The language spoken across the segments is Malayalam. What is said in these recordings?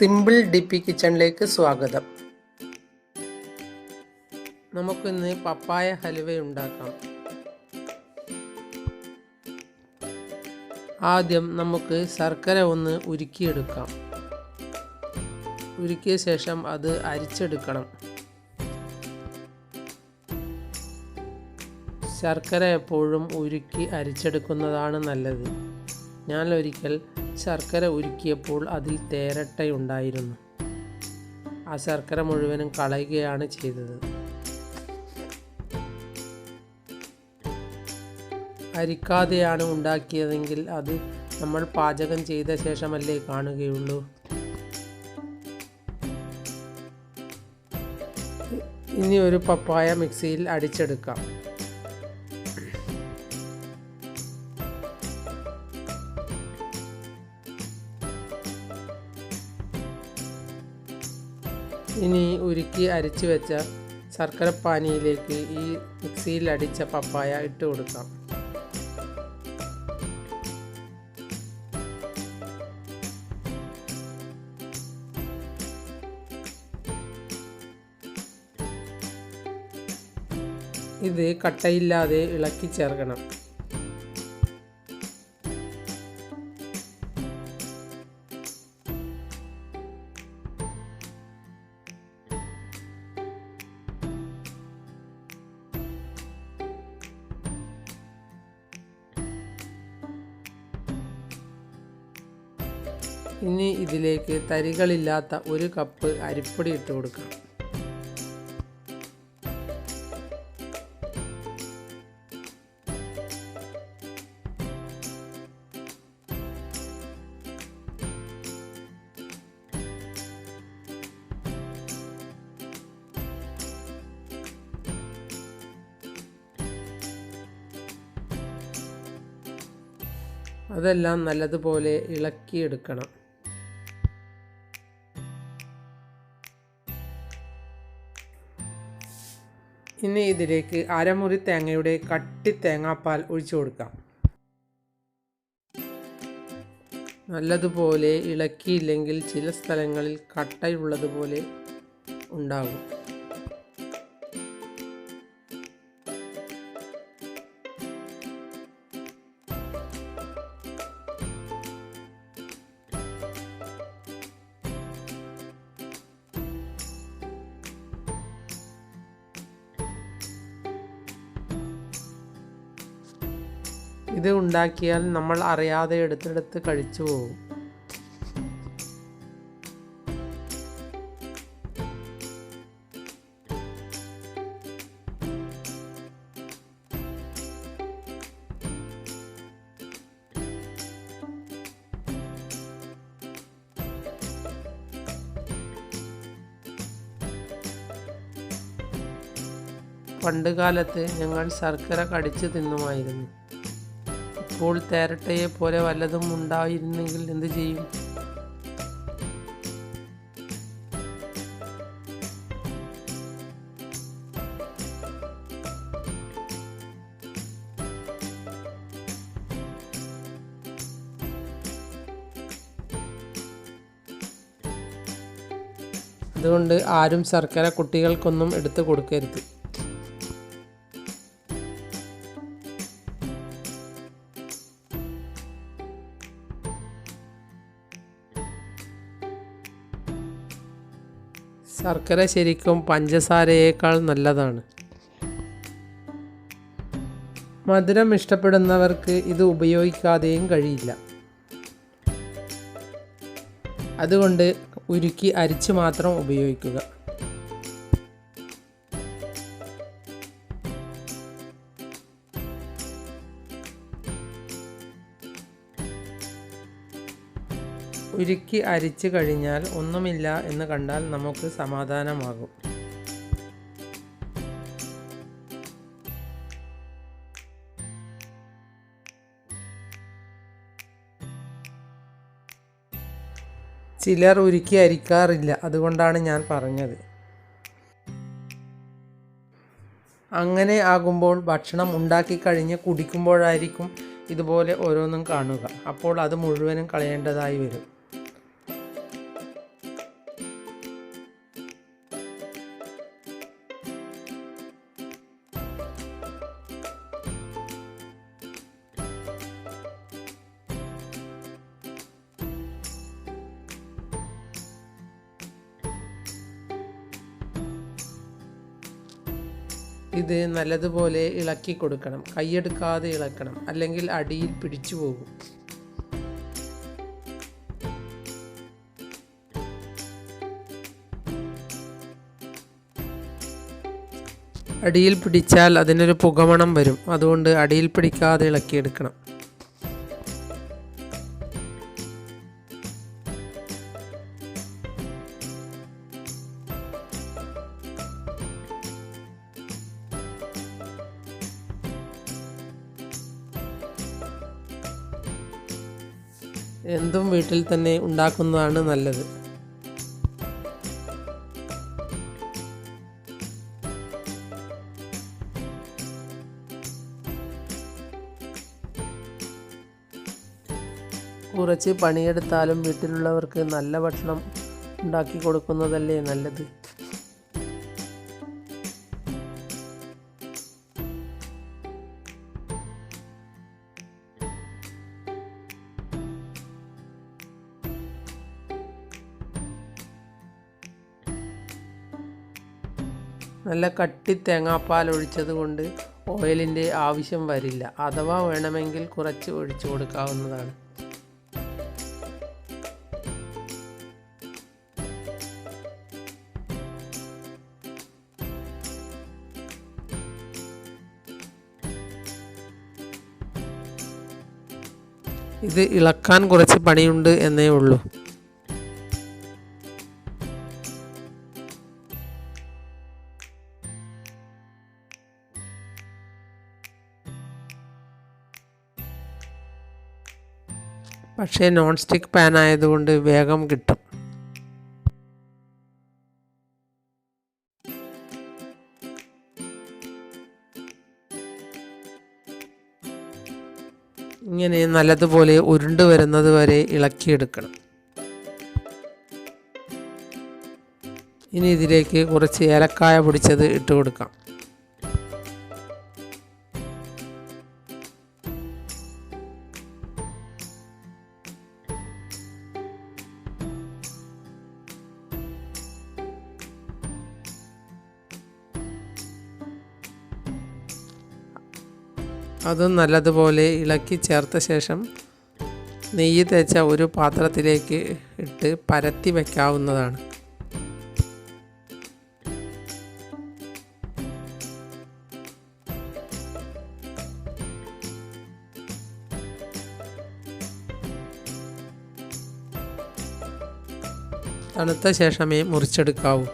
സിമ്പിൾ ഡിപ്പി കിച്ചണിലേക്ക് സ്വാഗതം. നമുക്കിന്ന് പപ്പായ ഹൽവ ഉണ്ടാക്കാം. ആദ്യം നമുക്ക് ശർക്കര ഒന്ന് ഉരുക്കിയെടുക്കാം. ഉരുക്കിയ ശേഷം അത് അരിച്ചെടുക്കണം. ശർക്കര എപ്പോഴും ഉരുക്കി അരിച്ചെടുക്കുന്നതാണ് നല്ലത്. ഞാൻ ഒരിക്കൽ ശർക്കര ഉരുക്കിയപ്പോൾ അതിൽ തേരട്ടയുണ്ടായിരുന്നു. ആ ശർക്കര മുഴുവനും കളയുകയാണ് ചെയ്തത്. അരിക്കാതെയാണ് ഉണ്ടാക്കിയതെങ്കിൽ അത് നമ്മൾ പാചകം ചെയ്ത ശേഷമല്ലേ കാണുകയുള്ളൂ. ഇനി ഒരു പപ്പായ മിക്സിയിൽ അടിച്ചെടുക്കാം. ഇനി ഉരുക്കി അരിച്ചു വെച്ച ശർക്കരപ്പാനിയിലേക്ക് ഈ മിക്സിയിൽ അടിച്ച പപ്പായ ഇട്ട് കൊടുക്കാം. ഇത് കട്ടയില്ലാതെ ഇളക്കി ചേർക്കണം. ഇനി ഇതിലേക്ക് തരികളില്ലാത്ത 1 കപ്പ് അരിപ്പൊടി ഇട്ട് കൊടുക്കാം. അതെല്ലാം നല്ലതുപോലെ ഇളക്കിയെടുക്കണം. ഇനി ഇതിലേക്ക് അരമുറി തേങ്ങയുടെ കട്ടി തേങ്ങാപ്പാൽ ഒഴിച്ചു കൊടുക്കാം. നല്ലതുപോലെ ഇളക്കിയില്ലെങ്കിൽ ചില സ്ഥലങ്ങളിൽ കട്ടയുള്ളതുപോലെ ഉണ്ടാകും. ഇത് ഉണ്ടാക്കിയാൽ നമ്മൾ അറിയാതെ എടുത്തെടുത്ത് കഴിച്ചു പോകും. പണ്ടുകാലത്ത് ഞങ്ങൾ ശർക്കര കടിച്ച് തിന്നുമായിരുന്നു. ഇപ്പോൾ തേരട്ടയെ പോലെ വല്ലതും ഉണ്ടായിരുന്നെങ്കിൽ എന്ത് ചെയ്യും? അതുകൊണ്ട് ആരും ശർക്കര കുട്ടികൾക്കൊന്നും എടുത്തു കൊടുക്കരുത്. ശർക്കര ശരിക്കും പഞ്ചസാരയേക്കാൾ നല്ലതാണ്. മധുരം ഇഷ്ടപ്പെടുന്നവർക്ക് ഇത് ഉപയോഗിക്കാതെയും കഴിയില്ല. അതുകൊണ്ട് ഉരുക്കി അരിച്ച് മാത്രം ഉപയോഗിക്കുക. ഉരുക്കി അരിച്ചു കഴിഞ്ഞാൽ ഒന്നുമില്ല എന്ന് കണ്ടാൽ നമുക്ക് സമാധാനമാകും. ചിലർ ഉരുക്കി അരിക്കാറില്ല, അതുകൊണ്ടാണ് ഞാൻ പറഞ്ഞത്. അങ്ങനെ ആകുമ്പോൾ ഭക്ഷണം ഉണ്ടാക്കി കഴിഞ്ഞ് കുടിക്കുമ്പോഴായിരിക്കും ഇതുപോലെ ഓരോന്നും കാണുക. അപ്പോൾ അത് മുഴുവനും കളയേണ്ടതായി വരും. ഇത് നല്ലതുപോലെ ഇളക്കി കൊടുക്കണം. കൈയെടുക്കാതെ ഇളക്കണം, അല്ലെങ്കിൽ അടിയിൽ പിടിച്ചു പോകും. അടിയിൽ പിടിച്ചാൽ അതിനൊരു പുകമണം വരും. അതുകൊണ്ട് അടിയിൽ പിടിക്കാതെ ഇളക്കിയെടുക്കണം. എന്തും വീട്ടിൽ തന്നെ ഉണ്ടാക്കുന്നതാണ് നല്ലത്. കുറച്ച് പണിയെടുത്താലും വീട്ടിലുള്ളവർക്ക് നല്ല ഭക്ഷണം ഉണ്ടാക്കി കൊടുക്കുന്നതല്ലേ നല്ലത്. നല്ല കട്ടി തേങ്ങാപ്പാൽ ഒഴിച്ചത് കൊണ്ട് ഓയിലിൻ്റെ ആവശ്യം വരില്ല. അഥവാ വേണമെങ്കിൽ കുറച്ച് ഒഴിച്ചു കൊടുക്കാവുന്നതാണ്. ഇത് ഇളക്കാൻ കുറച്ച് പണിയുണ്ട് എന്നേ ഉള്ളൂ. പക്ഷേ നോൺ സ്റ്റിക്ക് പാൻ ആയതുകൊണ്ട് വേഗം കിട്ടും. ഇങ്ങനെ നല്ലതുപോലെ ഉരുണ്ട് വരുന്നത് വരെ ഇളക്കിയെടുക്കണം. ഇനി ഇതിലേക്ക് കുറച്ച് ഏലക്കായ പൊടിച്ചത് ഇട്ട് കൊടുക്കാം. അതും നല്ലതുപോലെ ഇളക്കി ചേർത്ത ശേഷം നെയ്യ് തേച്ച ഒരു പാത്രത്തിലേക്ക് ഇട്ട് പരത്തി വയ്ക്കാവുന്നതാണ്. തണുത്ത ശേഷമേ മുറിച്ചെടുക്കാവൂ.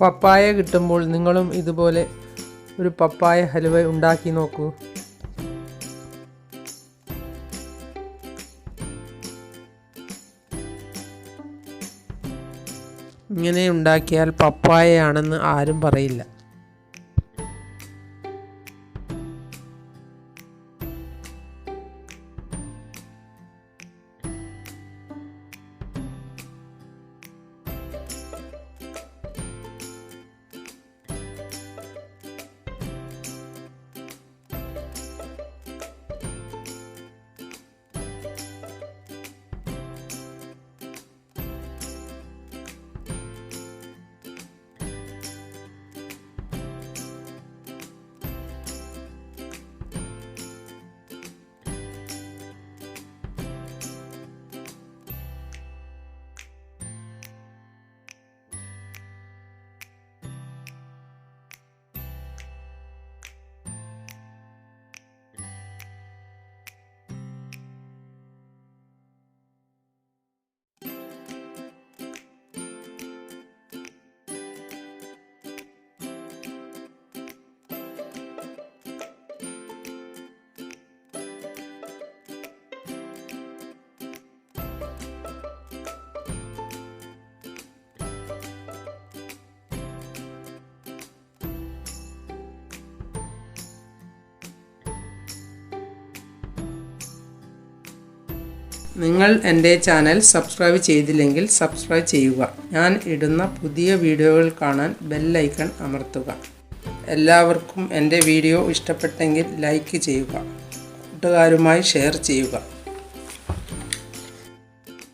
പപ്പായ കിട്ടുമ്പോൾ നിങ്ങളും ഇതുപോലെ ഒരു പപ്പായ ഹൽവ ഉണ്ടാക്കി നോക്കൂ. ഇങ്ങനെ ഉണ്ടാക്കിയാൽ പപ്പായയാണെന്ന് ആരും പറയില്ല. നിങ്ങൾ എൻ്റെ ചാനൽ സബ്സ്ക്രൈബ് ചെയ്തില്ലെങ്കിൽ സബ്സ്ക്രൈബ് ചെയ്യുക. ഞാൻ ഇടുന്ന പുതിയ വീഡിയോകൾ കാണാൻ ബെൽ ഐക്കൺ അമർത്തുക. എല്ലാവർക്കും എൻ്റെ വീഡിയോ ഇഷ്ടപ്പെട്ടെങ്കിൽ ലൈക്ക് ചെയ്യുക, കൂട്ടുകാരുമായി ഷെയർ ചെയ്യുക.